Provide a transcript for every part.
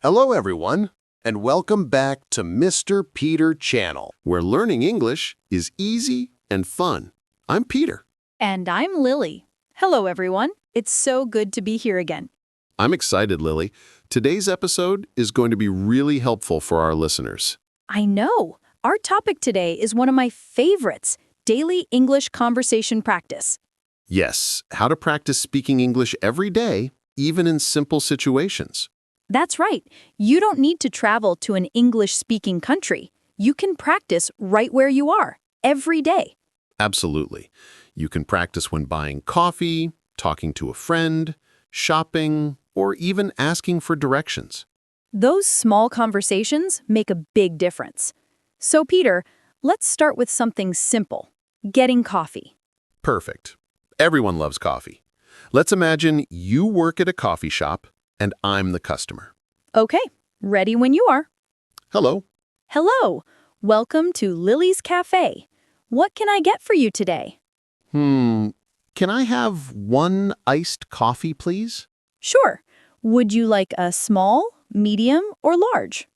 Hello, everyone, and welcome back to Mr. Peter Channel, where learning English is easy and fun. I'm Peter. And I'm Lily. Hello, everyone. It's so good to be here again. I'm excited, Lily. Today's episode is going to be really helpful for our listeners. I know. Our topic today is one of my favorites, daily English conversation practice. Yes, how to practice speaking English every day, even in simple situations. That's right. You don't need to travel to an English-speaking country. You can practice right where you are, every day. Absolutely. You can practice when buying coffee, talking to a friend, shopping, or even asking for directions. Those small conversations make a big difference. So, Peter, let's start with something simple, getting coffee. Perfect. Everyone loves coffee. Let's imagine you work at a coffee shop and I'm the customer. Okay, ready when you are. Hello. Hello, welcome to Lily's Cafe. What can I get for you today? Can I have one iced coffee, please? Sure. Would you like a small, medium, or large?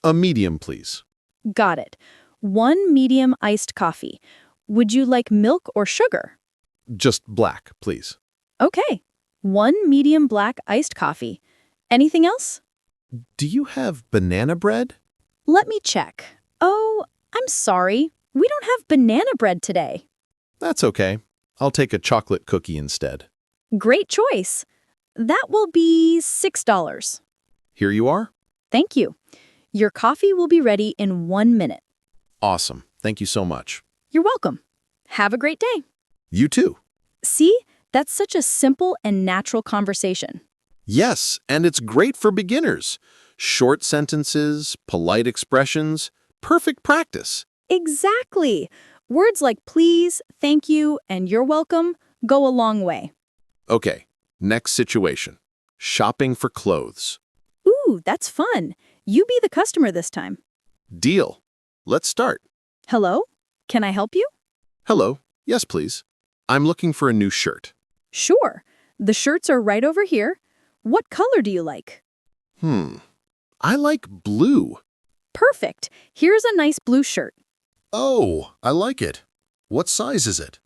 A medium, please. Got it. One medium iced coffee. Would you like milk or sugar? Just black, please. Okay. One medium black iced coffee. Anything else? Do you have banana bread? Let me check. Oh, I'm sorry. We don't have banana bread today. That's okay. I'll take a chocolate cookie instead. Great choice. That will be $6. Here you are. Thank you. Your coffee will be ready in 1 minute. Awesome. Thank you so much. You're welcome. Have a great day. You too. See, that's such a simple and natural conversation. Yes, and it's great for beginners. Short sentences, polite expressions, perfect practice. Exactly. Words like please, thank you, and you're welcome go a long way. Okay, next situation. Shopping for clothes. Ooh, that's fun. You be the customer this time. Deal. Let's start. Hello? Can I help you? Hello. Yes, please. I'm looking for a new shirt. Sure. The shirts are right over here. What color do you like? I like blue. Perfect. Here's a nice blue shirt. Oh, I like it. What size is it?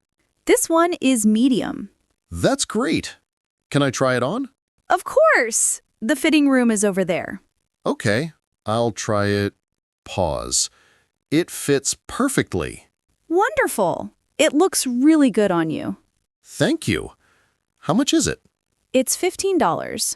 This one is medium. That's great. Can I try it on? Of course. The fitting room is over there. Okay, I'll try it. Pause. It fits perfectly. Wonderful. It looks really good on you. Thank you. How much is it? It's $15.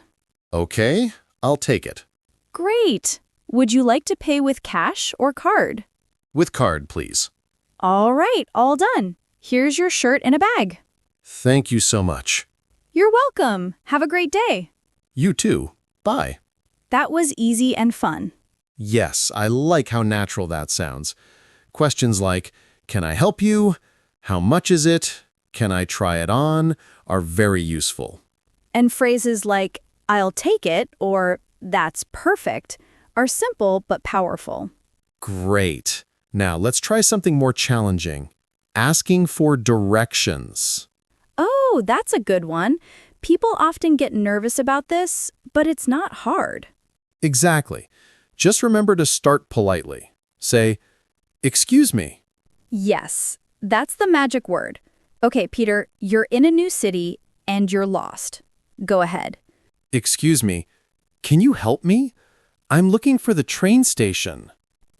Okay, I'll take it. Great. Would you like to pay with cash or card? With card, please. All right, all done. Here's your shirt and a bag. Thank you so much. You're welcome. Have a great day. You too. Bye. That was easy and fun. Yes, I like how natural that sounds. Questions like, can I help you? How much is it? Can I try it on? Are very useful. And phrases like, I'll take it, or that's perfect, are simple but powerful. Great. Now let's try something more challenging. Asking for directions. Oh, that's a good one. People often get nervous about this, but it's not hard. Exactly. Just remember to start politely. Say, excuse me. Yes, that's the magic word. Okay, Peter, you're in a new city and you're lost. Go ahead. Excuse me, can you help me? I'm looking for the train station.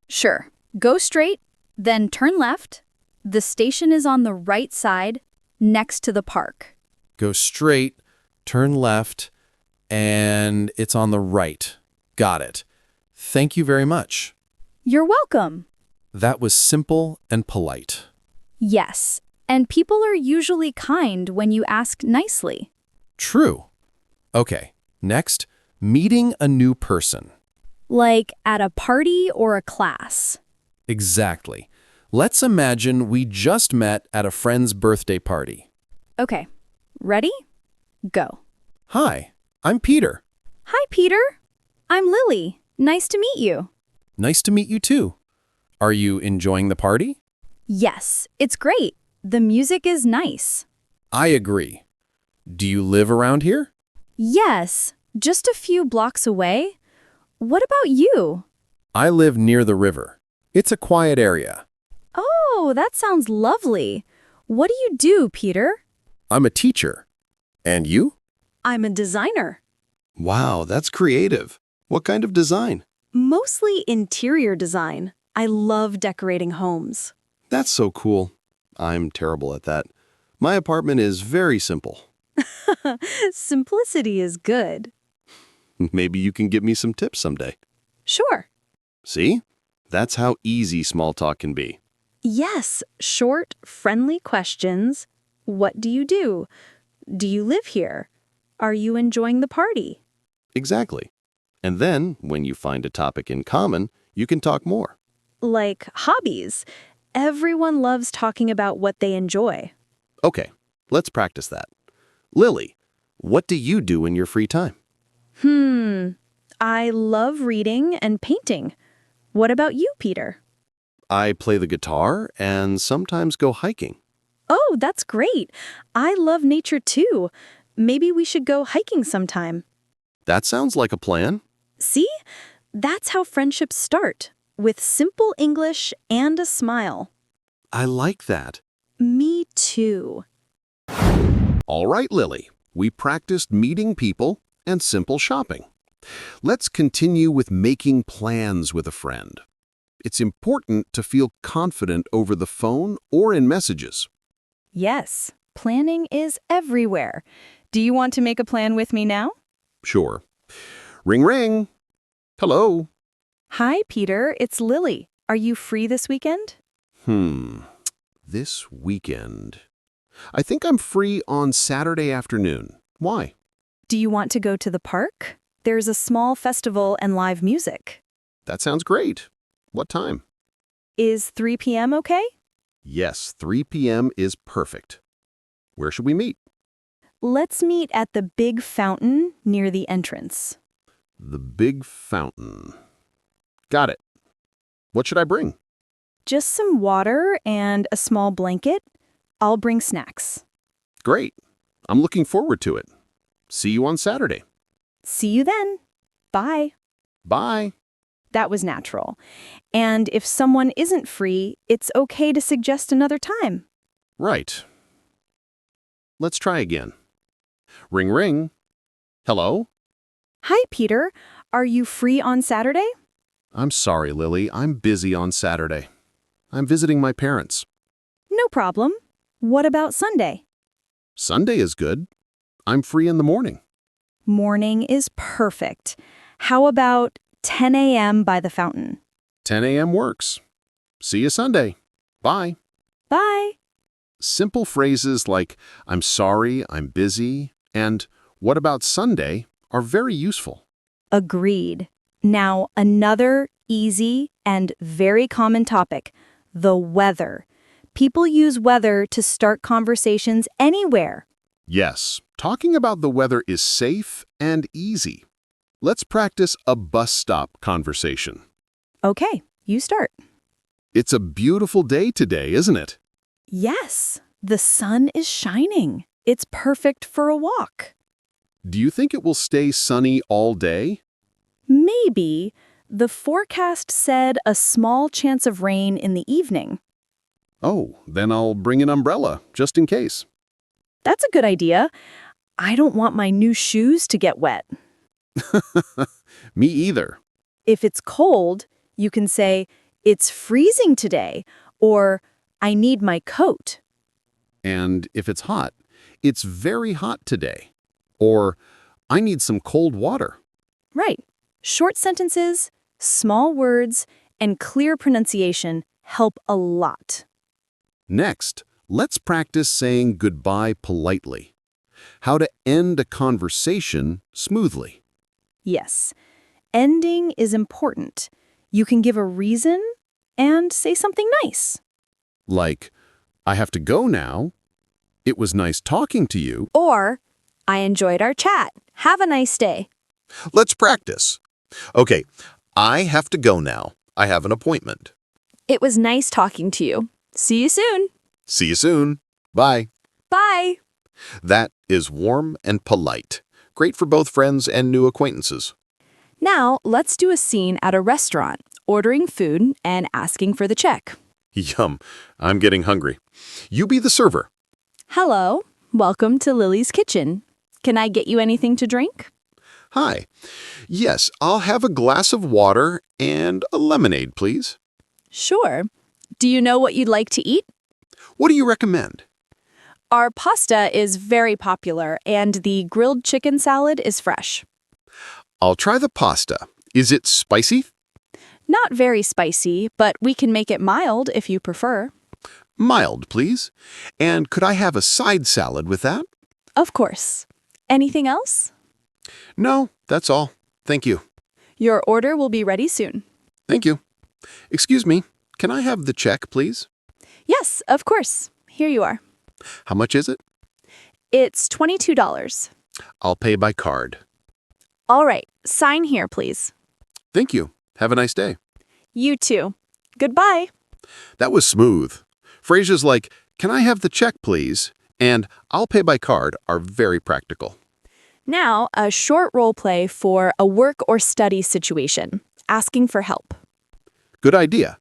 Sure. Go straight, then turn left. The station is on the right side, next to the park. Go straight, turn left, and it's on the right. Got it. Thank you very much. You're welcome. That was simple and polite. Yes, and people are usually kind when you ask nicely. True. Okay, next, meeting a new person. Like at a party or a class. Exactly. Let's imagine we just met at a friend's birthday party. Okay, ready? Go. Hi, I'm Peter. Hi, Peter. I'm Lily. Nice to meet you. Nice to meet you too. Are you enjoying the party? Yes, it's great. The music is nice. I agree. Do you live around here? Yes, just a few blocks away. What about you? I live near the river. It's a quiet area. Oh, that sounds lovely. What do you do, Peter? I'm a teacher. And you? I'm a designer. Wow, that's creative. What kind of design? Mostly interior design. I love decorating homes. That's so cool. I'm terrible at that. My apartment is very simple. Simplicity is good. Maybe you can give me some tips someday. Sure. See? That's how easy small talk can be. Yes, short, friendly questions. What do you do? Do you live here? Are you enjoying the party? Exactly. And then, when you find a topic in common, you can talk more. Like hobbies. Everyone loves talking about what they enjoy. Okay, let's practice that. Lily, what do you do in your free time? I love reading and painting. What about you, Peter? I play the guitar and sometimes go hiking. Oh, that's great. I love nature too. Maybe we should go hiking sometime. That sounds like a plan. See? That's how friendships start, with simple English and a smile. I like that. Me too. All right, Lily. We practiced meeting people and simple shopping. Let's continue with making plans with a friend. It's important to feel confident over the phone or in messages. Yes, planning is everywhere. Do you want to make a plan with me now? Sure. Ring, ring. Hello. Hi, Peter. It's Lily. Are you free this weekend? This weekend. I think I'm free on Saturday afternoon. Why? Do you want to go to the park? There's a small festival and live music. That sounds great. What time? Is 3 p.m. okay? Yes, 3 p.m. is perfect. Where should we meet? Let's meet at the big fountain near the entrance. The big fountain. Got it. What should I bring? Just some water and a small blanket. I'll bring snacks. Great. I'm looking forward to it. See you on Saturday. See you then. Bye. Bye. That was natural. And if someone isn't free, it's okay to suggest another time. Right. Let's try again. Ring, ring. Hello? Hi, Peter. Are you free on Saturday? I'm sorry, Lily. I'm busy on Saturday. I'm visiting my parents. No problem. What about Sunday? Sunday is good. I'm free in the morning. Morning is perfect. How about 10 a.m. by the fountain? 10 a.m. works. See you Sunday. Bye. Bye. Simple phrases like, I'm sorry, I'm busy, and what about Sunday are very useful. Agreed. Now, another easy and very common topic, the weather. People use weather to start conversations anywhere. Yes, talking about the weather is safe and easy. Let's practice a bus stop conversation. Okay, you start. It's a beautiful day today, isn't it? Yes, the sun is shining. It's perfect for a walk. Do you think it will stay sunny all day? Maybe. The forecast said a small chance of rain in the evening. Oh, then I'll bring an umbrella, just in case. That's a good idea. I don't want my new shoes to get wet. Me either. If it's cold, you can say, it's freezing today, or I need my coat. And if it's hot, it's very hot today. Or, I need some cold water. Right. Short sentences, small words, and clear pronunciation help a lot. Next, let's practice saying goodbye politely. How to end a conversation smoothly. Yes, ending is important. You can give a reason and say something nice. Like, I have to go now. It was nice talking to you. Or, I enjoyed our chat. Have a nice day. Let's practice. Okay, I have to go now. I have an appointment. It was nice talking to you. See you soon. See you soon. Bye. Bye. That is warm and polite. Great for both friends and new acquaintances. Now, let's do a scene at a restaurant, ordering food and asking for the check. Yum, I'm getting hungry. You be the server. Hello, welcome to Lily's Kitchen. Can I get you anything to drink? Hi. Yes, I'll have a glass of water and a lemonade, please. Sure. Do you know what you'd like to eat? What do you recommend? Our pasta is very popular, and the grilled chicken salad is fresh. I'll try the pasta. Is it spicy? Not very spicy, but we can make it mild if you prefer. Mild, please. And could I have a side salad with that? Of course. Anything else? No, that's all. Thank you. Your order will be ready soon. Thank you. Excuse me, can I have the check, please? Yes, of course. Here you are. How much is it? It's $22. I'll pay by card. All right, sign here, please. Thank you. Have a nice day. You too. Goodbye. That was smooth. Phrases like, "Can I have the check, please?" and "I'll pay by card" are very practical. Now, a short role play for a work or study situation, asking for help. Good idea.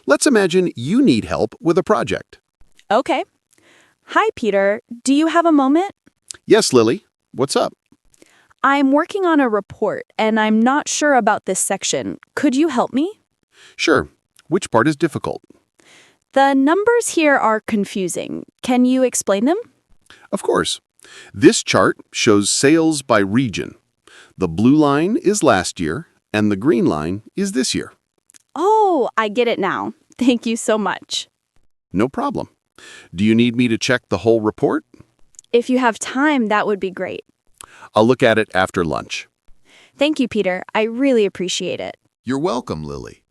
Let's imagine you need help with a project. Okay. Hi, Peter. Do you have a moment? Yes, Lily. What's up? I'm working on a report, and I'm not sure about this section. Could you help me? Sure. Which part is difficult? The numbers here are confusing. Can you explain them? Of course. This chart shows sales by region. The blue line is last year, and the green line is this year. Oh, I get it now. Thank you so much. No problem. Do you need me to check the whole report? If you have time, that would be great. I'll look at it after lunch. Thank you, Peter. I really appreciate it. You're welcome, Lily.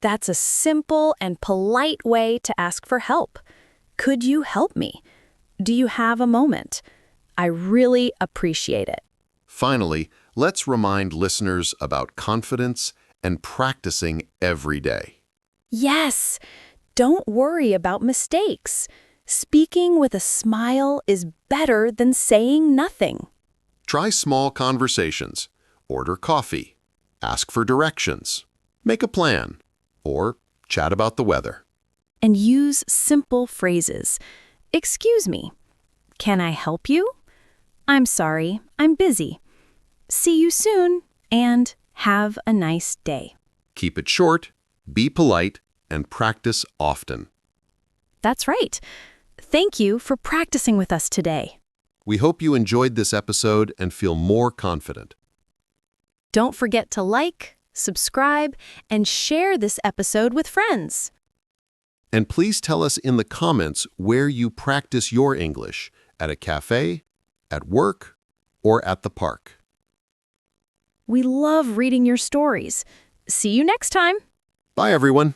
That's a simple and polite way to ask for help. Could you help me? Do you have a moment? I really appreciate it. Finally, let's remind listeners about confidence and practicing every day. Yes, don't worry about mistakes. Speaking with a smile is better than saying nothing. Try small conversations. Order coffee. Ask for directions. Make a plan. Or chat about the weather. And use simple phrases. Excuse me. Can I help you? I'm sorry, I'm busy. See you soon, and have a nice day. Keep it short, be polite, and practice often. That's right. Thank you for practicing with us today. We hope you enjoyed this episode and feel more confident. Don't forget to like, subscribe, and share this episode with friends. And please tell us in the comments where you practice your English, at a cafe, at work, or at the park. We love reading your stories. See you next time. Bye, everyone.